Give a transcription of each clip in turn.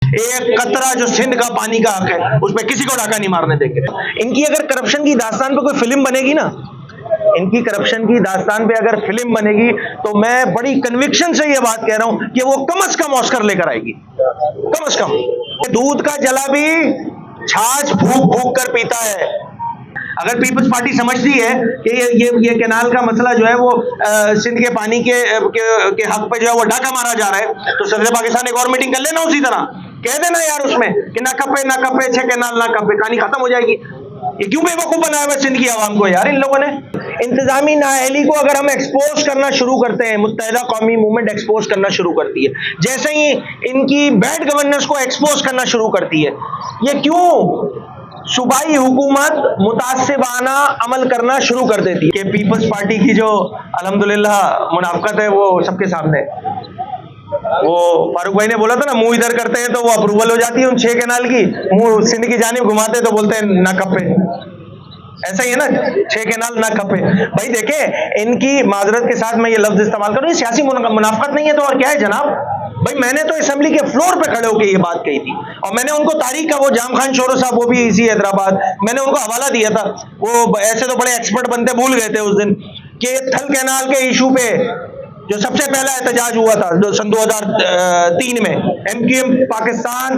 एक कतरा जो सिंध का पानी का हक है उस पर किसी को डाका नहीं मारने देंगे। इनकी अगर करप्शन की दास्तान पे कोई फिल्म बनेगी ना, इनकी करप्शन की दास्तान पे अगर फिल्म बनेगी तो मैं बड़ी कन्विक्शन से ये बात कह रहा हूं कि वो कम से कम ऑस्कर लेकर आएगी, कम से कम। दूध का जला भी छाछ फूक फूक कर पीता है। अगर पीपल्स पार्टी समझती है कि ये कैनाल का मसला जो है वो सिंध के पानी के हक पे जो है वो डाका मारा जा रहा है, तो सदर पाकिस्तान एक और मीटिंग कर लेना, उसी तरह कह देना यार उसमें कि ना कपे छह कैनाल ना कपे, कहानी खत्म हो जाएगी। ये क्यों बेवकूफ बनाया हुआ सिंध की आवाम को यार इन लोगों ने। इंतजामी नाअहली को अगर हम एक्सपोज करना शुरू करते हैं, मुत्तहिदा कौमी मूवमेंट एक्सपोज करना शुरू करती है, जैसे ही इनकी बैड गवर्नेंस को एक्सपोज करना शुरू करती है, ये क्यों सूबाई हुकूमत मुतासिबाना अमल करना शुरू कर देती है कि पीपल्स पार्टी की जो अल्हम्दुलिल्लाह मुनाफकत है वो सबके सामने। वो फारूक भाई ने बोला था ना, मुंह इधर करते हैं तो वो अप्रूवल हो जाती है उन 6 कैनाल की, मुंह सिंध की जानिब घुमाते तो बोलते हैं ना कपे। ऐसा ही है ना, 6 कैनाल ना कपे। भाई देखे, इनकी माजरत के साथ मैं ये लफ्ज इस्तेमाल करूं, सियासी मुनाफकत नहीं है तो और क्या है जनाब। भाई मैंने तो असेंबली के फ्लोर पे खड़े होकर ये बात कही थी, और मैंने उनको तारीख का, वो जाम खान शोरो साहब वो भी इसी हैदराबाद, मैंने उनको हवाला दिया था। वो ऐसे तो बड़े एक्सपर्ट बनते भूल गए थे उस दिन कि थल कैनाल के इशू पे जो सबसे पहला एहतजाज हुआ था जो सन 2003 में MQM पाकिस्तान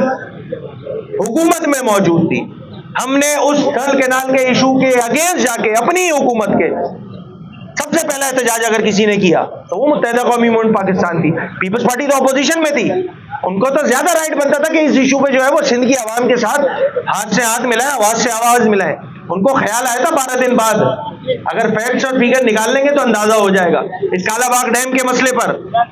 हुकूमत में मौजूद थी, हमने उस थल कैनाल के इशू के अगेंस्ट जाके अपनी हुकूमत के सबसे पहला एहतजाज अगर किसी ने किया तो वो मुत्तहिदा कौमी मूवमेंट पाकिस्तान थी। पीपल्स पार्टी तो अपोजिशन में थी, उनको तो ज्यादा राइट बनता था कि इस इशू पे जो है वो सिंध की आवाम के साथ हाथ से हाथ मिलाए, आवाज से आवाज मिलाए। उनको ख्याल आया था 12 दिन बाद, अगर फैक्ट्स और फिगर निकाल लेंगे तो अंदाजा हो जाएगा। इस कालाबाग डैम के मसले पर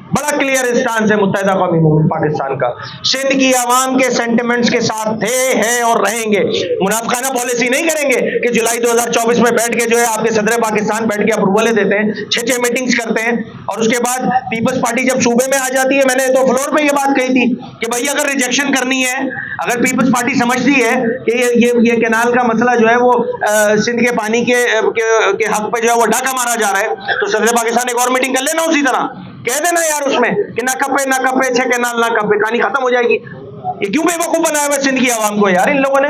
बड़ा क्लियर स्टांस है मुत्तहिदा कौमी मूवमेंट पाकिस्तान का। सिंध की आवाम के सेंटिमेंट्स के साथ थे, हैं और रहेंगे। मुनाफिकाना पॉलिसी नहीं करेंगे कि जुलाई 2024 में बैठ के जो है आपके सदर पाकिस्तान बैठ के अप्रूवलें देते हैं, 6 मीटिंग्स करते हैं, और उसके बाद पीपल्स पार्टी जब सूबे में आ जाती है, मैंने तो फ्लोर पे ये बात कही थी कि भाई अगर रिजेक्शन करनी है, अगर पीपल्स पार्टी समझती है कि ये कैनाल का मसला जो है वो सिंध के पानी के हक पे जो है वो डाका मारा जा रहा है, तो सदर पाकिस्तान एक और मीटिंग कर लेना, उसी तरह कह देना यार उसमें कि ना कपे छह कैनाल ना कपे, कहानी खत्म हो जाएगी। ये क्यों बेवकूफ बनाया हुआ सिंध की आवाम को यार इन लोगों ने।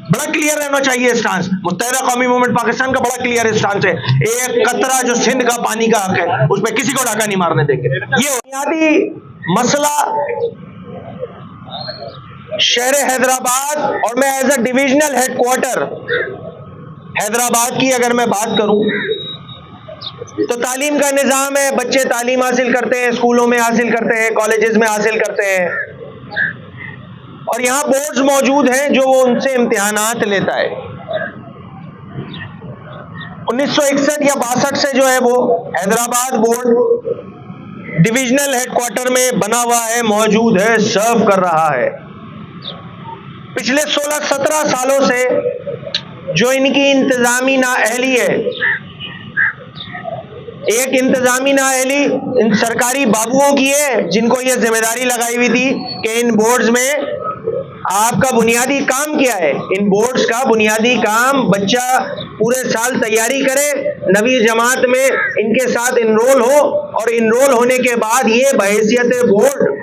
बड़ा क्लियर रहना चाहिए स्टांस, मुत्तहिदा कौमी मूवमेंट पाकिस्तान का बड़ा क्लियर स्टांस है। एक कतरा जो सिंध का पानी का हक है उस पर किसी को डाका नहीं मारने देंगे। ये बुनियादी मसला शहर हैदराबाद, और मैं as a divisional headquarter Hyderabad की अगर मैं बात करूं तो तालीम का निज़ाम है, बच्चे तालीम हासिल करते हैं, स्कूलों में हासिल करते हैं, कॉलेजेस में हासिल करते हैं, और यहाँ बोर्ड्स मौजूद हैं जो वो उनसे इम्तिहानात लेता है। 1961 या 62 से जो है वो हैदराबाद बोर्ड डिविजनल हेडक्वार्टर में बना हुआ है, मौजूद है, सर्व कर रहा है। पिछले 16-17 सालों से जो इनकी इंतजामी नाअहली है, एक इंतजामी नाअहली इन सरकारी बाबुओं की है जिनको ये जिम्मेदारी लगाई हुई थी कि इन बोर्ड्स में आपका बुनियादी काम क्या है। इन बोर्ड्स का बुनियादी काम बच्चा पूरे साल तैयारी करे, नवी जमात में इनके साथ इनरोल हो, और इनरोल होने के बाद ये बहैसियत बोर्ड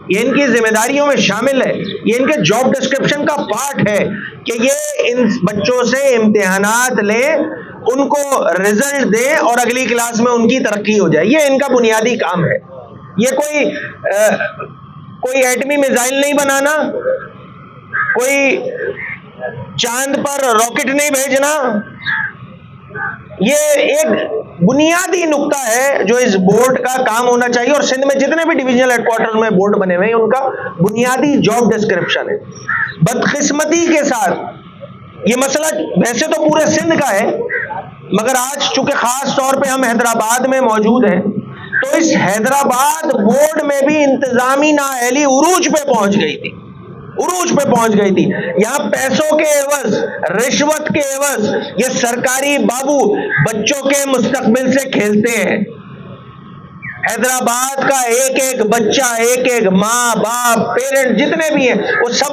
ये इनकी जिम्मेदारियों में शामिल है, ये इनके जॉब डिस्क्रिप्शन का पार्ट है कि ये इन बच्चों से इम्तिहानात लें, उनको रिजल्ट दें और अगली क्लास में उनकी तरक्की हो जाए। ये इनका बुनियादी काम है। ये कोई एटमी मिसाइल नहीं बनाना, कोई चांद पर रॉकेट नहीं भेजना। ये एक बुनियादी नुक्ता है जो इस बोर्ड का काम होना चाहिए, और सिंध में जितने भी डिविजनल हेडक्वार्टर में बोर्ड बने हुए हैं उनका बुनियादी जॉब डिस्क्रिप्शन है। बदकिस्मती के साथ ये मसला वैसे तो पूरे सिंध का है, मगर आज चूंकि खास तौर पे हम हैदराबाद में मौजूद हैं, तो इस हैदराबाद बोर्ड में भी इंतजामी नाअहली उरूज पे पहुंच गई थी, उरूज पे पहुंच गई थी। यहाँ पैसों के एवज, रिश्वत के एवज ये सरकारी बाबू बच्चों के मुस्तकबिल से खेलते हैं। हैदराबाद का एक एक बच्चा, एक एक माँ बाप, पेरेंट जितने भी हैं, वो सब